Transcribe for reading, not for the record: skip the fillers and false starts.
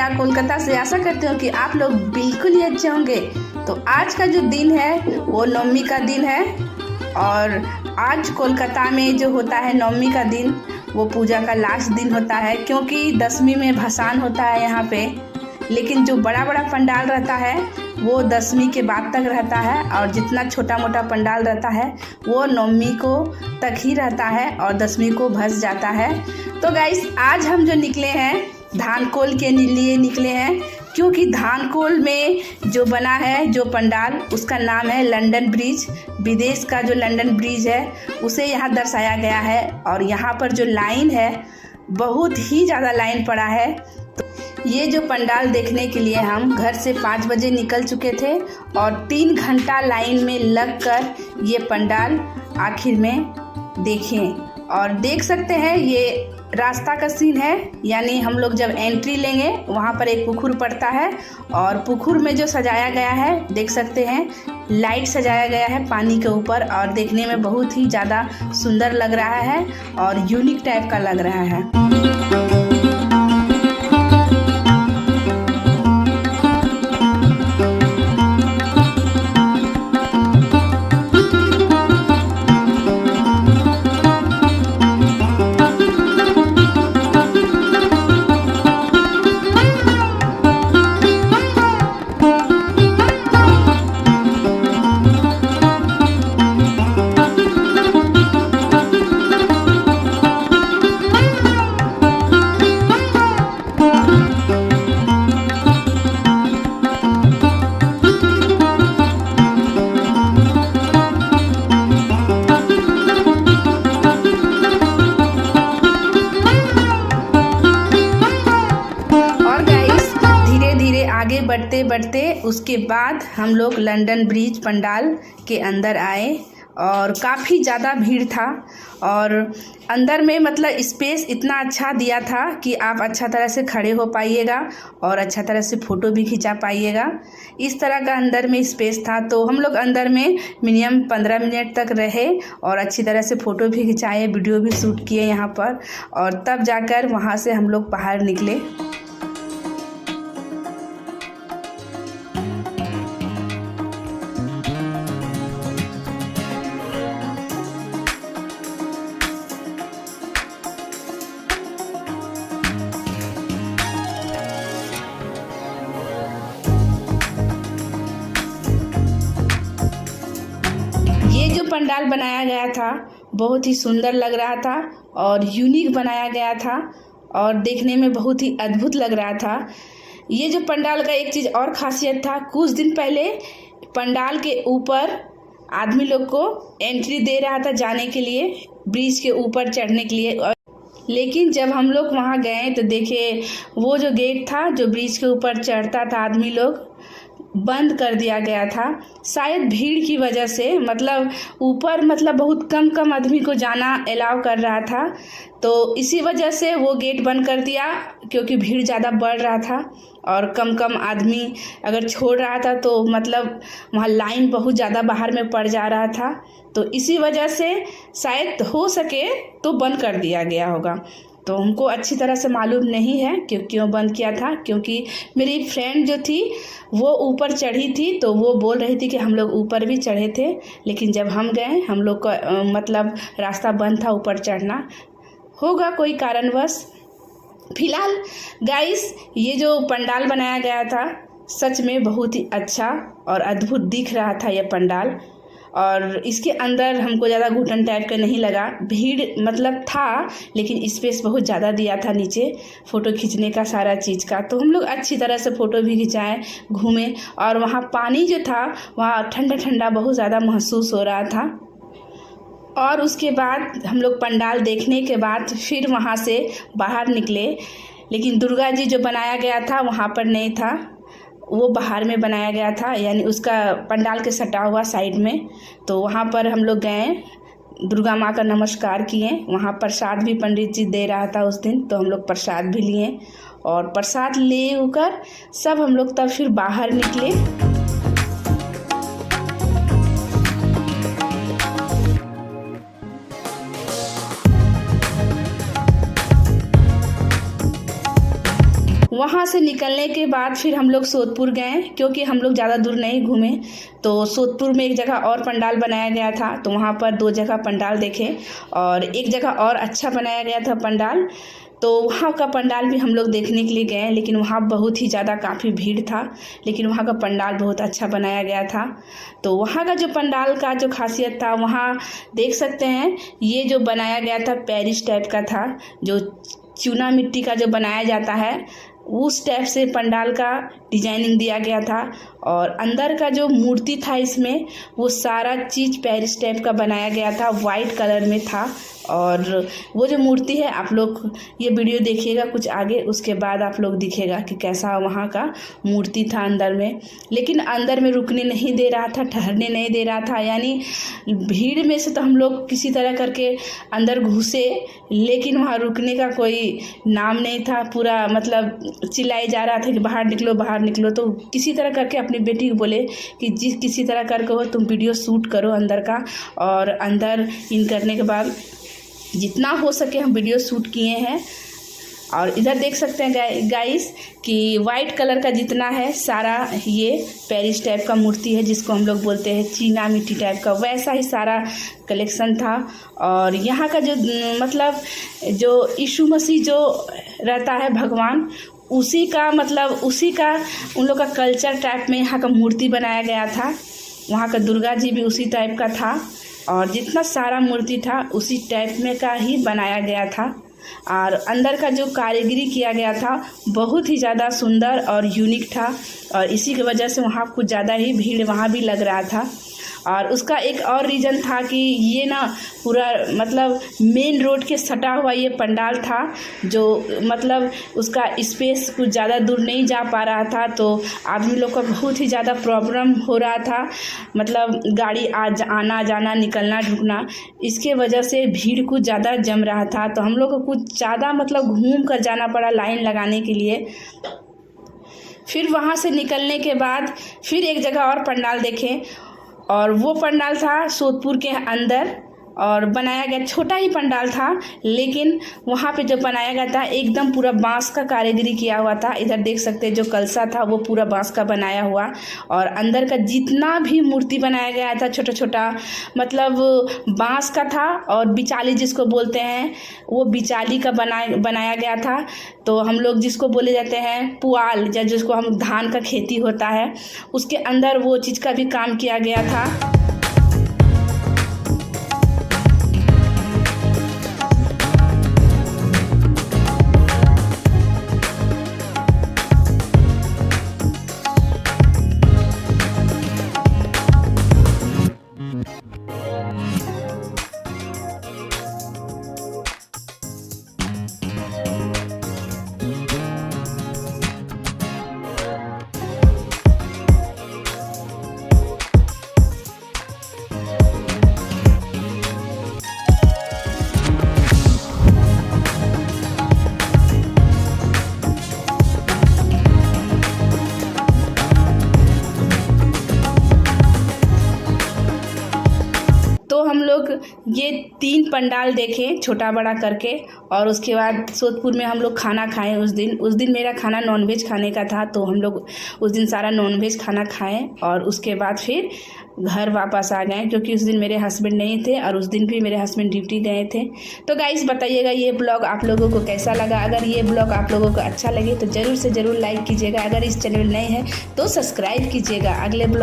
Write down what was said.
प्यार कोलकाता से। आशा करती हूँ कि आप लोग बिल्कुल ही अच्छे होंगे। तो आज का जो दिन है वो नवमी का दिन है और आज कोलकाता में जो होता है नवमी का दिन वो पूजा का लास्ट दिन होता है, क्योंकि दसवीं में भसान होता है यहाँ पे। लेकिन जो बड़ा बड़ा पंडाल रहता है वो दसवीं के बाद तक रहता है और जितना छोटा मोटा पंडाल रहता है वो नवमी को तक ही रहता है और दसवीं को भस जाता है। तो गाइस आज हम जो निकले हैं धानकोल के लिए निकले हैं, क्योंकि धानकोल में जो बना है जो पंडाल उसका नाम है लंदन ब्रिज। विदेश का जो लंदन ब्रिज है उसे यहाँ दर्शाया गया है और यहाँ पर जो लाइन है बहुत ही ज़्यादा लाइन पड़ा है। तो ये जो पंडाल देखने के लिए हम घर से 5 बजे निकल चुके थे और 3 घंटा लाइन में लगकर ये पंडाल आखिर में देखें। और देख सकते हैं ये रास्ता का सीन है, यानी हम लोग जब एंट्री लेंगे वहाँ पर एक पुकुर पड़ता है और पुकुर में जो सजाया गया है देख सकते हैं लाइट सजाया गया है पानी के ऊपर और देखने में बहुत ही ज़्यादा सुंदर लग रहा है और यूनिक टाइप का लग रहा है। आगे बढ़ते बढ़ते उसके बाद हम लोग लंदन ब्रिज पंडाल के अंदर आए और काफ़ी ज़्यादा भीड़ था और अंदर में मतलब स्पेस इतना अच्छा दिया था कि आप अच्छा तरह से खड़े हो पाइएगा और अच्छा तरह से फ़ोटो भी खिंचा पाइएगा। इस तरह का अंदर में स्पेस था। तो हम लोग अंदर में मिनिमम 15 मिनट तक रहे और अच्छी तरह से फ़ोटो भी खिंचाए, वीडियो भी शूट किए यहाँ पर और तब जाकर वहाँ से हम लोग बाहर निकले। पंडाल बनाया गया था बहुत ही सुंदर लग रहा था और यूनिक बनाया गया था और देखने में बहुत ही अद्भुत लग रहा था। ये जो पंडाल का एक चीज़ और खासियत था, कुछ दिन पहले पंडाल के ऊपर आदमी लोग को एंट्री दे रहा था जाने के लिए, ब्रिज के ऊपर चढ़ने के लिए। लेकिन जब हम लोग वहाँ गए तो देखे वो जो गेट था जो ब्रिज के ऊपर चढ़ता था आदमी लोग बंद कर दिया गया था, शायद भीड़ की वजह से। मतलब ऊपर मतलब बहुत कम आदमी को जाना अलाउ कर रहा था, तो इसी वजह से वो गेट बंद कर दिया, क्योंकि भीड़ ज़्यादा बढ़ रहा था और कम आदमी अगर छोड़ रहा था तो मतलब वहाँ लाइन बहुत ज़्यादा बाहर में पड़ जा रहा था। तो इसी वजह से शायद हो सके तो बंद कर दिया गया होगा। तो हमको अच्छी तरह से मालूम नहीं है कि क्यों बंद किया था, क्योंकि मेरी फ्रेंड जो थी वो ऊपर चढ़ी थी तो वो बोल रही थी कि हम लोग ऊपर भी चढ़े थे, लेकिन जब हम गए हम लोग का मतलब रास्ता बंद था ऊपर चढ़ना, होगा कोई कारणवश। फिलहाल गाइस ये जो पंडाल बनाया गया था सच में बहुत ही अच्छा और अद्भुत दिख रहा था ये पंडाल और इसके अंदर हमको ज़्यादा घुटन टाइप का नहीं लगा। भीड़ मतलब था लेकिन स्पेस बहुत ज़्यादा दिया था नीचे फ़ोटो खींचने का सारा चीज़ का, तो हम लोग अच्छी तरह से फ़ोटो भी खिंचाए, घूमे और वहाँ पानी जो था वहाँ ठंडा बहुत ज़्यादा महसूस हो रहा था। और उसके बाद हम लोग पंडाल देखने के बाद फिर वहाँ से बाहर निकले, लेकिन दुर्गा जी जो बनाया गया था वहाँ पर नहीं था, वो बाहर में बनाया गया था, यानी उसका पंडाल के सटा हुआ साइड में। तो वहाँ पर हम लोग गए, दुर्गा माँ का नमस्कार किए। वहाँ प्रसाद भी पंडित जी दे रहा था उस दिन, तो हम लोग प्रसाद भी लिए और प्रसाद ले होकर सब हम लोग तब फिर बाहर निकले। वहाँ से निकलने के बाद फिर हम लोग सोदपुर गए, क्योंकि हम लोग ज़्यादा दूर नहीं घूमे। तो सोदपुर में एक जगह और पंडाल बनाया गया था, तो वहाँ पर 2 जगह पंडाल देखे और एक जगह और अच्छा बनाया गया था पंडाल, तो वहाँ का पंडाल भी हम लोग देखने के लिए गए। लेकिन वहाँ बहुत ही ज़्यादा काफ़ी भीड़ था, लेकिन वहाँ का पंडाल बहुत अच्छा बनाया गया था। तो वहाँ का जो पंडाल का जो खासियत था, वहाँ देख सकते हैं ये जो बनाया गया था पेरिस टाइप का था, जो चूना मिट्टी का जो बनाया जाता है उस टाइप से पंडाल का डिजाइनिंग दिया गया था। और अंदर का जो मूर्ति था इसमें, वो सारा चीज़ पेरिस टाइप का बनाया गया था, वाइट कलर में था। और वो जो मूर्ति है, आप लोग ये वीडियो देखिएगा कुछ आगे, उसके बाद आप लोग दिखेगा कि कैसा वहाँ का मूर्ति था अंदर में। लेकिन अंदर में रुकने नहीं दे रहा था, ठहरने नहीं दे रहा था, यानी भीड़ में से तो हम लोग किसी तरह करके अंदर घुसे, लेकिन वहाँ रुकने का कोई नाम नहीं था। पूरा मतलब चिल्लाए जा रहा था कि बाहर निकलो बाहर निकलो। तो किसी तरह करके अपनी बेटी को बोले कि किसी तरह करके हो तुम वीडियो शूट करो अंदर का। और अंदर इन करने के बाद जितना हो सके हम वीडियो शूट किए हैं। और इधर देख सकते हैं गाइस कि वाइट कलर का जितना है सारा ये पेरिस टाइप का मूर्ति है, जिसको हम लोग बोलते हैं चीना मिट्टी टाइप का, वैसा ही सारा कलेक्शन था। और यहाँ का जो मतलब जो यीशु मसीह जो रहता है भगवान, उसी का मतलब उसी का उन लोग का कल्चर टाइप में यहाँ का मूर्ति बनाया गया था। वहाँ का दुर्गा जी भी उसी टाइप का था, और जितना सारा मूर्ति था उसी टाइप में का ही बनाया गया था। और अंदर का जो कारीगरी किया गया था बहुत ही ज़्यादा सुंदर और यूनिक था, और इसी की वजह से वहाँ कुछ ज़्यादा ही भीड़ वहाँ भी लग रहा था। और उसका एक और रीज़न था कि ये ना पूरा मतलब मेन रोड के सटा हुआ ये पंडाल था, जो मतलब उसका स्पेस कुछ ज़्यादा दूर नहीं जा पा रहा था। तो आदमी लोग का बहुत ही ज़्यादा प्रॉब्लम हो रहा था, मतलब गाड़ी आना जाना निकलना ढुकना, इसके वजह से भीड़ कुछ ज़्यादा जम रहा था। तो हम लोग को कुछ ज़्यादा मतलब घूम कर जाना पड़ा लाइन लगाने के लिए। फिर वहाँ से निकलने के बाद फिर एक जगह और पंडाल देखें, और वो पंडाल था सोदपुर के अंदर, और बनाया गया छोटा ही पंडाल था, लेकिन वहाँ पे जो बनाया गया था एकदम पूरा बांस का कारीगरी किया हुआ था। इधर देख सकते हैं जो कलसा था वो पूरा बांस का बनाया हुआ, और अंदर का जितना भी मूर्ति बनाया गया था छोटा छोटा मतलब बांस का था। और बिचाली जिसको बोलते हैं वो बिचाली का बनाया गया था। तो हम लोग जिसको बोले जाते हैं पुआल, या जिसको हम धान का खेती होता है, उसके अंदर वो चीज़ का भी काम किया गया था। तो हम लोग ये 3 पंडाल देखे छोटा बड़ा करके, और उसके बाद सोदपुर में हम लोग खाना खाएं। उस दिन मेरा खाना नॉनवेज खाने का था, तो हम लोग उस दिन सारा नॉनवेज खाना खाएं, और उसके बाद फिर घर वापस आ गए, क्योंकि उस दिन मेरे हस्बैंड नहीं थे और उस दिन भी मेरे हस्बैंड ड्यूटी गए थे। तो गाइस बताइएगा ये ब्लॉग आप लोगों को कैसा लगा। अगर ये ब्लॉग आप लोगों को अच्छा लगे तो ज़रूर से ज़रूर लाइक कीजिएगा। अगर इस चैनल नए हैं तो सब्सक्राइब कीजिएगा। अगले ब्लॉग